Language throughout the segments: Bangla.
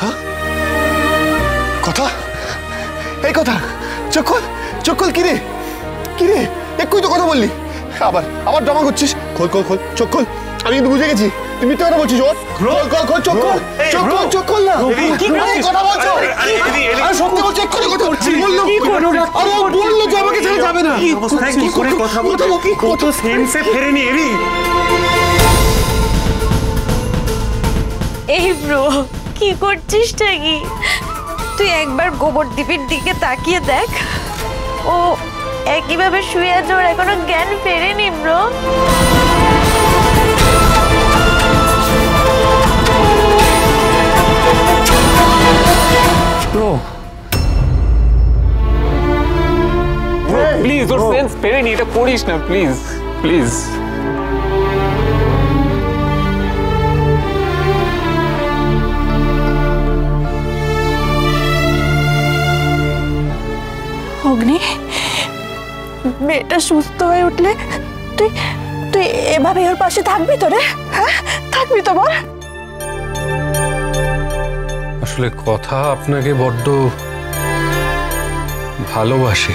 কথা কথা এই কথা চোখ খোল কিরে একটুই তো কথা বললি আবার ড্রামা করছিস খোল চোখ খোল আমি কিন্তু বুঝে গেছি তুই মিথ্যে কথা বলছিস ওর খোল চোখ খোল না কথা বলছো আরে সত্যি বলছি এক্ষুনি কথা বলছি আরে বললো যে আমাকে ছেড়ে যাবে না কি করে কথা বলতো কত সেন্সে ফেরেনি এরি এই ব্রো কি করছিসটা কি তুই একবার গোবরদ্বীপের দিকে তাকিয়ে দেখ ও একইভাবে শুয়ে আছে ওর এখনো জ্ঞান ফেরেনি bro bro please or sense ফেরেনি এটা করিস না প্লিজ অগ্নি মেয়েটা সুস্থ হয়ে উঠলে তুই তুই এভাবে ওর পাশে থাকবি তো রে হ্যাঁ থাকবি তো বল আসলে কথা আপনাকে বড্ড ভালোবাসে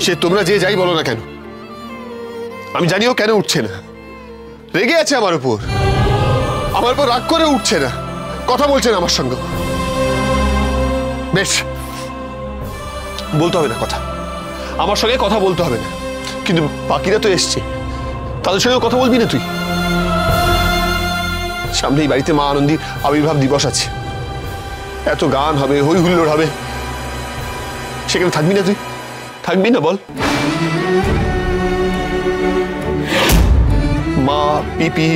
সে তোমরা যে যাই বলো না কেন আমি জানিও কেন উঠছে না রেগে আছে আমার উপর রাগ করে উঠছে না কথা বলছে না আমার সঙ্গে বেশ বলতে হবে না কথা আমার সঙ্গে কথা বলতে হবে না কিন্তু বাকিরা তো এসছে তাদের সঙ্গে কথা বলবি না তুই সামনেই বাড়িতে মা আনন্দীর আবির্ভাব দিবস আছে এত গান হবে হই হুল্লোড় হবে সেখানে থাকবি না তুই থাকবি না বল মা পিপি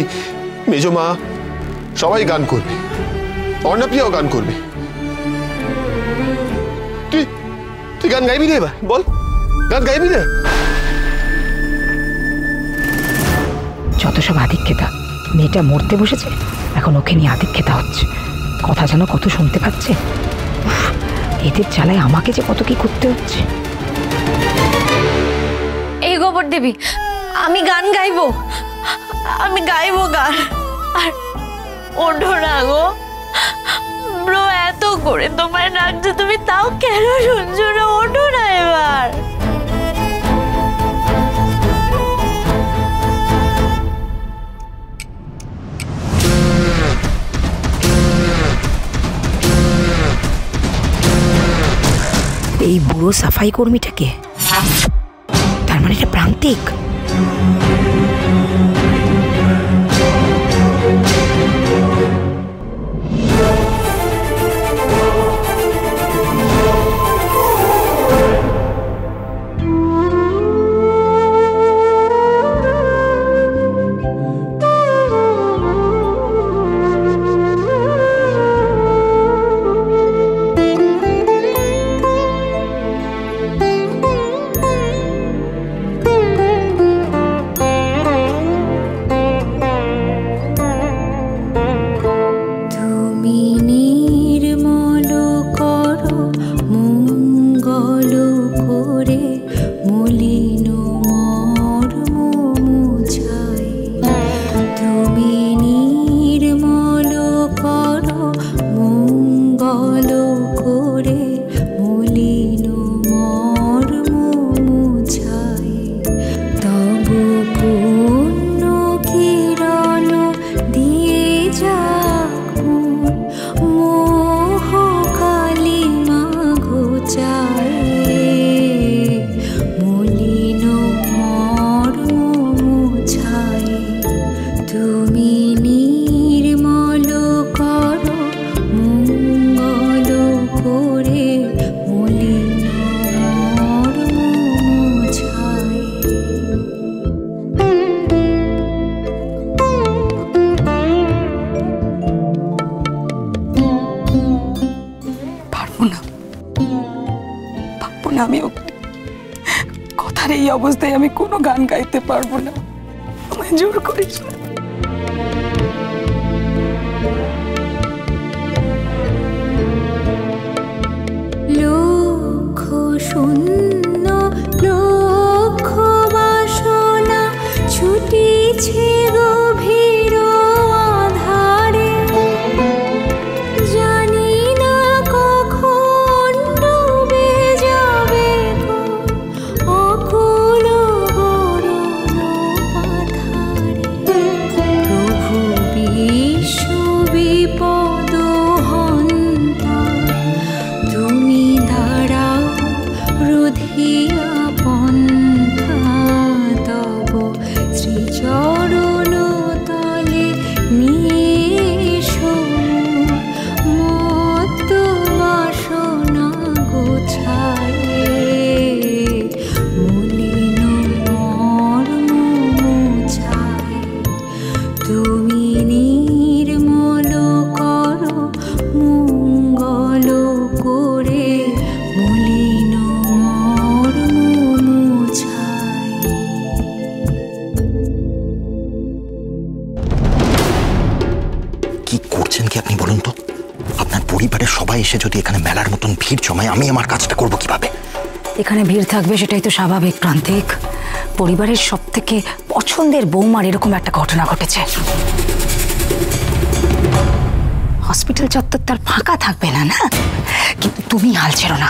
মেজো মা সবাই গান করবে অর্ণাপ্রিয়াও গান করবে তুই গান গাইবি না এবার বল গান গাইবি না যত সব আধিক্যতা মেয়েটা মরতে বসেছে এখন ওকে নিয়ে আধিক্যতা হচ্ছে কথা যেন কত শুনতে পাচ্ছে এদের জ্বালায় আমাকে যে কত কি করতে হচ্ছে এই গোবরদেবী আমি গান গাইবো গান আর ওঠো না গো ব্রো এত করে তোমায় ডাকছে তুমি তাও কেন শুনছো না ওঠো না এবার এই বুড়ো সাফাই কর্মীটাকে তার মানে এটা প্রান্তিক আমি কথার এই অবস্থায় আমি কোনো গান গাইতে পারবো না আমায় জোর করিস না এসে যদি এখানে মেলার মতন ভিড় জমায়, আমি আমার কাজটা করব কিভাবে? এখানে ভিড় থাকবে সেটাই তো স্বাভাবিক প্রান্তিক। পরিবারের সব থেকে পছন্দের বৌমার এরকম একটা ঘটনা ঘটেছে। হসপিটাল চত্বর তার ফাঁকা থাকবে না, না? কিন্তু তুমি হাল ছেড়ো না,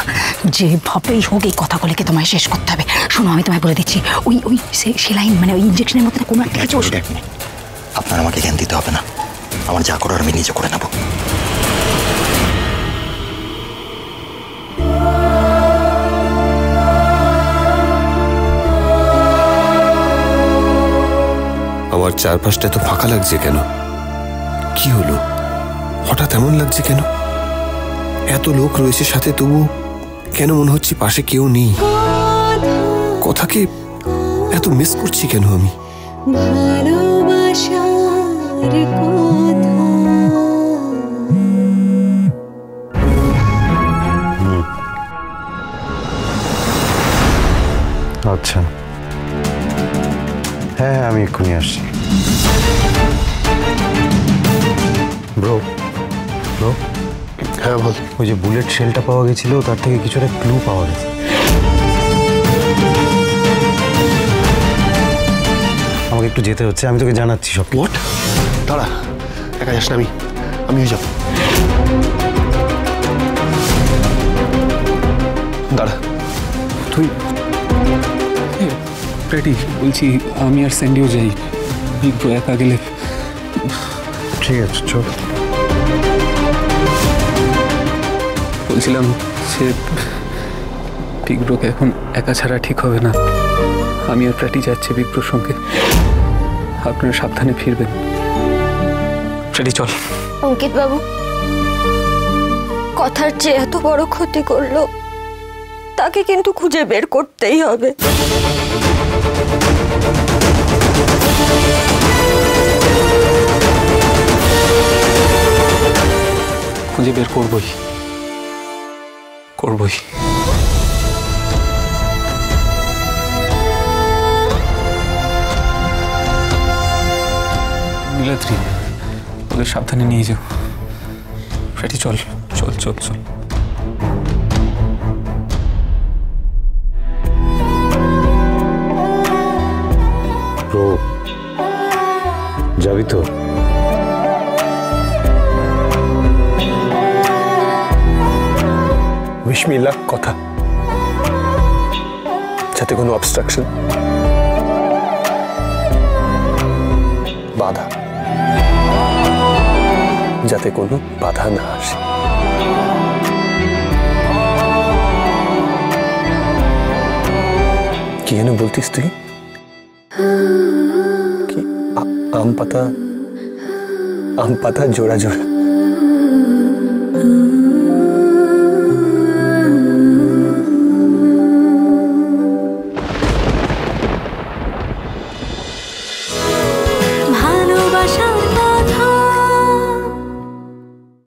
যেভাবেই হোক এই কথাগুলিকে তোমায় শেষ করতে হবে। শোনো, আমি তোমায় বলে দিচ্ছি, ওই ওই সেলাইন মানে ওই ইঞ্জেকশনের মধ্যে কোনো একটা কিছু। আপনার আমাকে জ্ঞান দিতে হবে না, আমার যা করার আমি নিজে করে নেব। আমার চারপাশটা তো ফাঁকা লাগছে কেন? কি হলো? হঠাৎ এমন লাগছে কেন? এত লোক রয়েছে সাথে, তবু কেন মনে হচ্ছে পাশে কেউ নেই? কথাকে এত মিস করছি কেন আমি? আচ্ছা, হ্যাঁ হ্যাঁ, আমি এক্ষুনি আসছি। ব্রো ব্রো, হ্যাঁ বল। ওই যে বুলেট শেলটা পাওয়া গেছিল, তার থেকে কিছুটা ক্লু পাওয়া গেছে। আমাকে একটু যেতে হচ্ছে, আমি তোকে জানাচ্ছি সব। হোয়াট? দাঁড়া, একা যাস না, আমিও যাব। দাঁড়া। তুই রেডি? বলছি আমি আর স্যান্ডিও যাই, বিগ্র একা গেলে। ঠিক আছে, চল। বলছিলাম সে বিগ্রকে এখন একা ছাড়া ঠিক হবে না। আমি আর প্র্যাটি যাচ্ছি বিগ্রর সঙ্গে, আপনারা সাবধানে ফিরবেন। প্র্যাটি চল। অঙ্কিত বাবু, কথার চেয়ে এত বড় ক্ষতি করলো, তাকে কিন্তু খুঁজে বের করতেই হবে। খুঁজে বের করবই। নীলাদ্রি, ওদের সাবধানে নিয়ে যাও। প্র্যাটি চল চল চল চল। ব্রো, যাবি তো? উইশ মি লাক কথা, যাতে কোনো অবস্ট্রাকশন, বাধা, যাতে কোনো বাধা না আসে। কি যেন বলতিস তুই? কি আম পাতা জোড়া জোড়া?